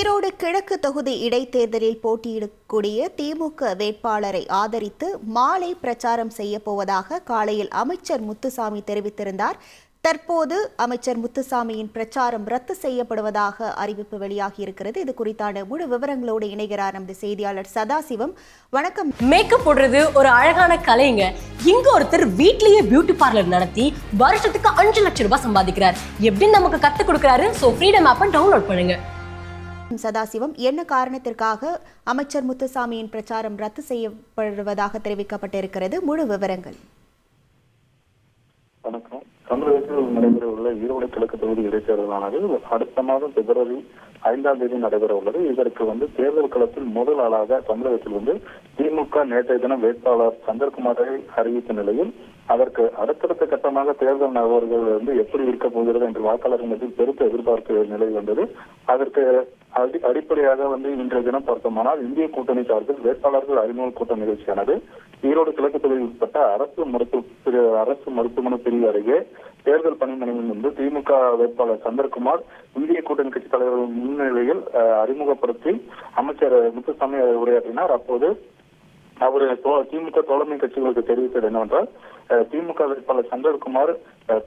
ஈரோடு கிழக்கு தொகுதி இடைத்தேர்தலில் போட்டியிடக்கூடிய திமுக வேட்பாளரை ஆதரித்து மாலை பிரச்சாரம் செய்யப்போவதாக காலையில் அமைச்சர் முத்துசாமி தெரிவித்திருந்தார். தற்போது அமைச்சர் முத்துசாமியின் பிரச்சாரம் ரத்து செய்யப்படுவதாக அறிவிப்பு வெளியாகியிருக்கிறது. இது குறித்தான முழு விவரங்களோடு இணைகிறார் நமது செய்தியாளர் சதாசிவம். வணக்கம். மேக்கப் போடுறது ஒரு அழகான கலைங்க. இங்க ஒருத்தர் வீட்லயே பியூட்டி பார்லர் நடத்தி வருஷத்துக்கு 5 லட்சம் ரூபாய் சம்பாதிக்கிறார். எப்படின்னு நமக்கு கத்து கொடுக்கிறாரு. சோ ஃப்ரீடம் ஆப்பை டவுன்லோட் பண்ணுங்க. சதாசிவம், என்ன காரணத்திற்காக அமைச்சர் முத்துசாமியின் பிரச்சாரம் ரத்து செய்யப்படுவதாக தெரிவிக்கப்பட்டிருக்கிறது? முழு விவரங்கள். வணக்கம். தமிழகத்தில் நடைபெற உள்ள ஈரோடு கிழக்கு தொகுதி இடைத்தேர்தலானது அடுத்த மாதம் பிப்ரவரி 5ஆம் தேதி நடைபெற உள்ளது. இதற்கு தேர்தல் களத்தில் முதல் ஆளாக தமிழகத்தில் திமுக நேற்றைய தினம் வேட்பாளர் சந்திரகுமாரை அறிவித்த நிலையில் அதற்கு அடுத்தடுத்த கட்டமாக தேர்தல் நகர்வுகள் எப்படி இருக்க போகிறது என்று வாக்காளர்கள் மத்தியில் பெருத்த எதிர்பார்ப்பு நிலை வந்தது. அதற்கு அடிப்படையாக இன்றைய தினம் பார்த்தோமானால் இந்திய கூட்டணி சார்பில் வேட்பாளர்கள் அறிமுக கூட்ட நிகழ்ச்சியானது ஈரோடு கிழக்கு தொகுதியில் உட்பட்ட அரசு மருத்துவமனை பிரிவு அருகே தேர்தல் பணிமனையில் திமுக வேட்பாளர் சந்திரகுமார் இந்திய கூட்டணி கட்சி தலைவர்கள் முன்னிலையில் அறிமுகப்படுத்தி அமைச்சர் முத்துசாமி உரையாற்றினார். அப்போது அவர் திமுக தோழமை கட்சிகளுக்கு தெரிவித்தது என்னவென்றால், திமுக வேட்பாளர் சந்திரகுமார்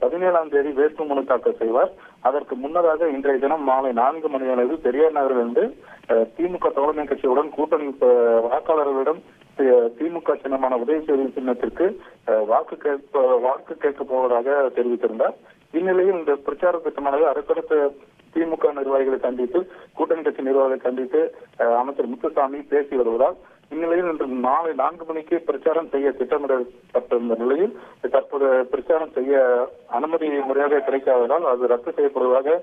17ஆம் தேதி வேட்புமனு தாக்கல் செய்வார். அதற்கு முன்னதாக இன்றைய தினம் மாலை 4 மணி அளவில் பெரியார் நகரிலிருந்து திமுக தோழமை கட்சியுடன் கூட்டணி வாக்காளர்களிடம் திமுக சின்னமான உதயசூரிய சின்னத்திற்கு வாக்கு கேட்க போவதாக தெரிவித்திருந்தார். இந்நிலையில் இந்த பிரச்சார திட்டமானது அடுத்தடுத்த திமுக நிர்வாகிகளை சந்தித்து கூட்டணி கட்சி நிர்வாகிகளை சந்தித்து அமைச்சர் முத்துசாமி பேசி வருவதால் இந்நிலையில் இன்று மாலை 4 மணிக்கு பிரச்சாரம் செய்ய திட்டமிடப்பட்டிருந்த நிலையில் தற்போது பிரச்சாரம் செய்ய அனுமதி முறையாக கிடைக்காததால் அது ரத்து செய்யப்படுவதாக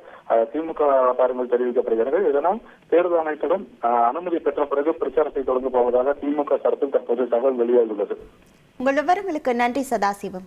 திமுக வட்டாரங்கள் தெரிவிக்கப்படுகிறது. இதனால் தேர்தல் ஆணையத்திடம் அனுமதி பெற்ற பிறகு பிரச்சாரத்தை தொடங்க போவதாக திமுக தரப்பில் தற்போது தகவல் வெளியாகியுள்ளது. உங்கள் விவரங்களுக்கு நன்றி சதாசிவம்.